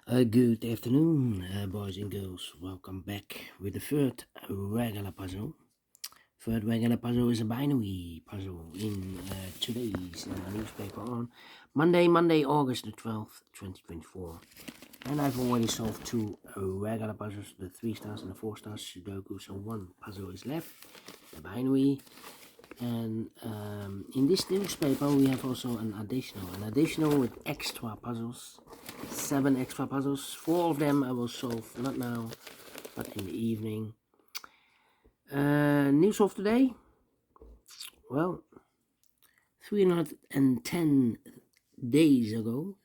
Good afternoon, boys and girls. Welcome back with the third regular puzzle. Third regular puzzle is a binary puzzle in today's newspaper on Monday, August the 12th, 2024. And I've already solved two regular puzzles, the 3 stars and the 4 stars Sudoku. So one puzzle is left, the binary. And in this newspaper we have also an additional with extra puzzles, 7 extra puzzles. 4 of them I will solve not now but in the evening. News of today, well, 310 days ago,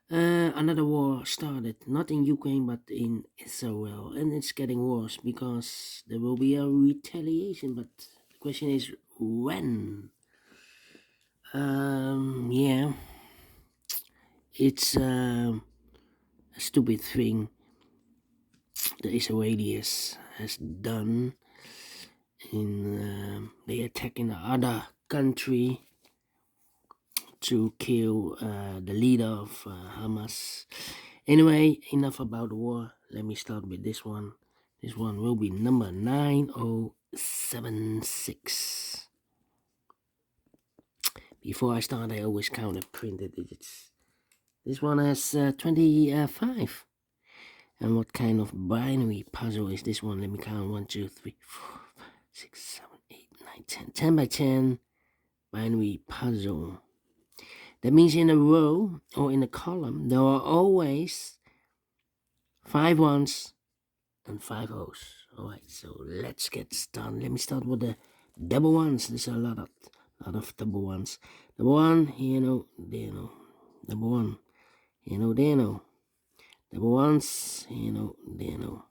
another war started, not in Ukraine but in Israel, and it's getting worse because there will be a retaliation. But the question is when. Yeah, it's a stupid thing the Israelis has done in they attack in the other country to kill the leader of Hamas. Anyway, enough about war. Let me start with this one. This one will be number 9076. Before I start, I always count and print the digits. This one has 25. And what kind of binary puzzle is this one? Let me count. 1, 2, 3, 4, 5, 6, 7, 8, 9, 10. 10 by 10 binary puzzle. That means in a row or in a column, there are always 5 ones and 5 O's. Alright, so let's get started. Let me start with the double ones. There's a lot of double ones. Double one, here no, there no. Double one, here no, there no. Double ones, here no, there no.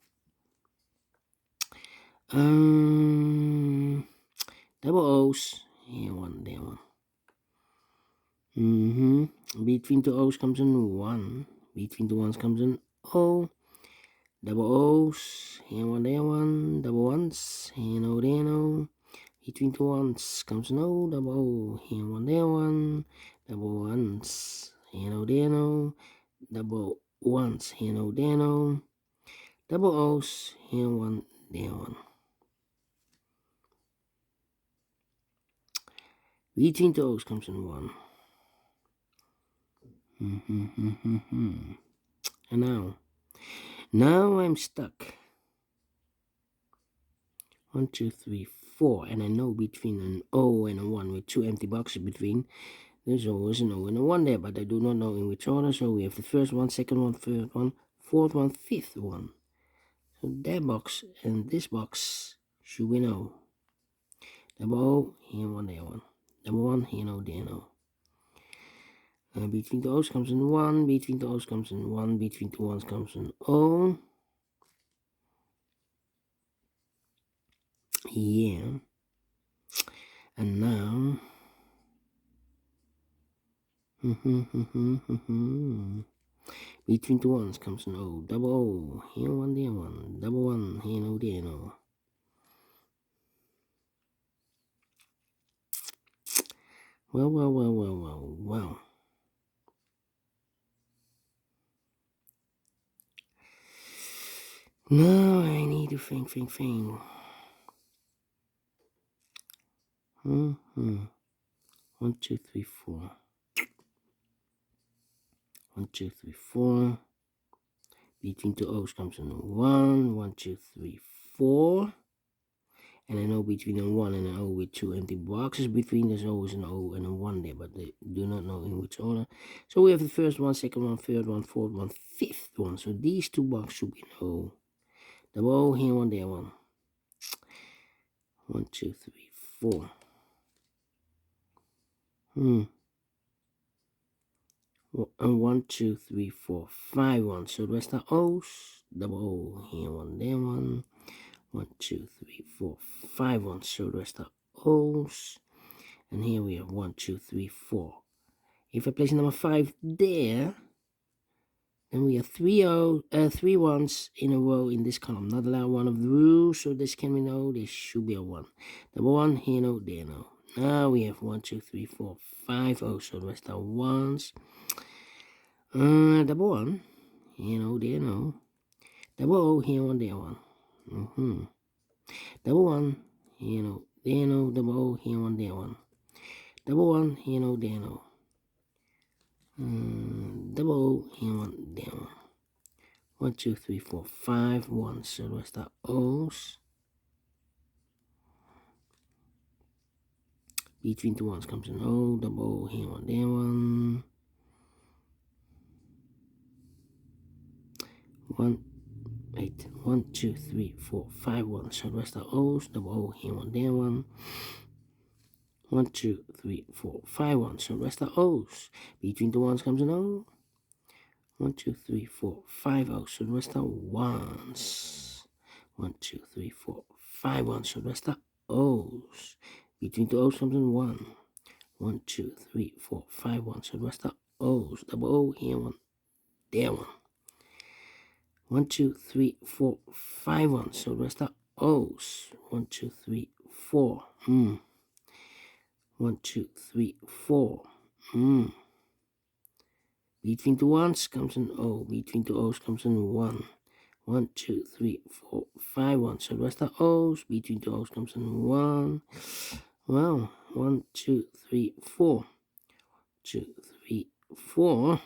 Double O's, here one, there one. Between two O's comes an 1. Between two ones comes an O. Double O's, here one, there one. Double ones, here no, there no. Between two ones comes an O. Double O, here one, there one. Double ones, here no, there no. Double ones, here no, there no. Double O's, here one, there one. Between two O's comes an 1. And now I'm stuck. 1, 2, 3, 4, and I know between an O and a 1 with 2 empty boxes between, there's always an O and a 1 there, but I do not know in which order. So we have the first one, second one, third one, fourth one, fifth one. So that box and this box should we know. Double O, here one, there one. Double one, here no, there no. Between the O's comes in 1, between the O's comes in 1, between the ones comes in O. Yeah. And now between the ones comes an O. Double O, here one, there one. Double one, here no, there no. Well. Now I need to think. 1, 2, 3, 4. 1, 2, 3, 4. Between two O's comes an 1. 1, 2, 3, 4. And I know between a 1 and an O with 2 empty boxes between, there's always an O and a 1 there, but they do not know in which order. So we have the first one, second one, third one, fourth one, fifth one. So these 2 boxes should be an O. Double O, here one, there one. 1, 2, 3, 4. 1, 2, 3, 4, 5 ones. So the rest are O's. Double O, here one, there one. 1, 2, 3, 4, 5 ones. So the rest are O's. And here we have 1, 2, 3, 4. If I place number 5 there, then we have 3 ones in a row in this column. Not allowed one of the rules, so this can be no. This should be a 1. Double 1, here no, there no. Now we have 1, 2, 3, 4, 5 O's. So the rest are 1s. Double one, here no, there no. Double O, here one, there one. Double one, here no, there no. Double O, here one, there one. Double one, here no, there no. Double O, here one, there one. 1, 2, 3, 4, 5, 1. So the rest are O's. Between the ones comes an O, double O, here one, there one. 1, 2, 3, 4, 5, 1. So the rest are O's, double O, here one, there one. 1, 2, 3, 4, 5, 1. So the rest are O's. Between the ones comes an O. 1, 2, 3, 4, 5 O's. So the rest are ones. 1, 2, 3, 4, 5 1. So the rest are O's. Between the O's comes an 1. 1, 2, 3, 4, 5 1. So the rest are O's. Double O, here one, there one. 1, 2, 3, 4, 5 1. So the rest are O's. 1, 2, 3, 4. 1, 2, 3, 4. Between the ones comes an O. Between the O's comes an 1. 1, 2, 3, 4, 5 1. So the rest are O's. Between the O's comes an 1. Well, 1, 2, 3, 4. 2, 3, 4.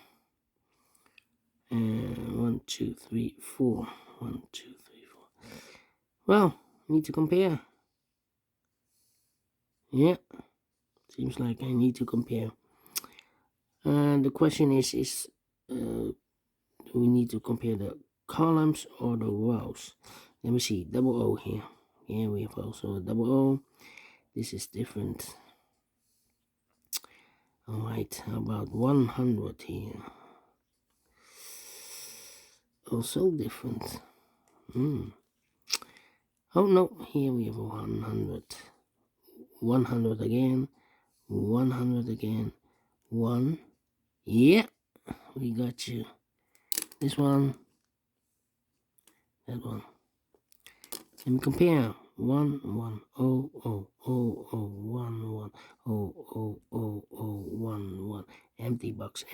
And 1, 2, 3, 4. 1, 2, 3, 4. Well, need to compare. Yeah, seems like I need to compare. And the question is do we need to compare the columns or the rows? Let me see, double O here. Yeah, we have also a double O. This is different. Alright, how about 100 here? Also different. Oh no, here we have 100. 100 again. 100 again. 1. Yeah, we got you. This one. That one. Let me compare. 1, 1, 0, 0, 0, 0, 1, 1, 0, 0, 0, 0, 1, 1. Empty box,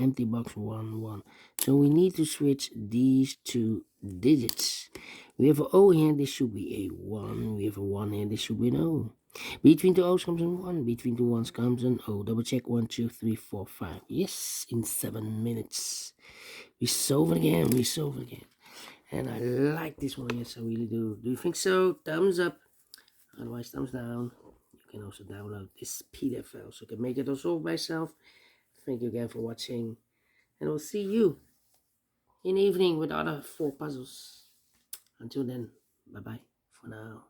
1, 1. So we need to switch these two digits. We have an O here, this should be a 1. We have a 1 here, this should be an O. Between the O's comes an 1. Between the 1's comes an O. Double check. 1, 2, 3, 4, 5. Yes, in 7 minutes. We solve it again. And I like this one, yes I really do. Do you think so? Thumbs up. Otherwise thumbs down. You can also download this PDF file so you can make it or solve by yourself. Thank you again for watching. And I'll see you in the evening with other 4 puzzles. Until then, bye bye for now.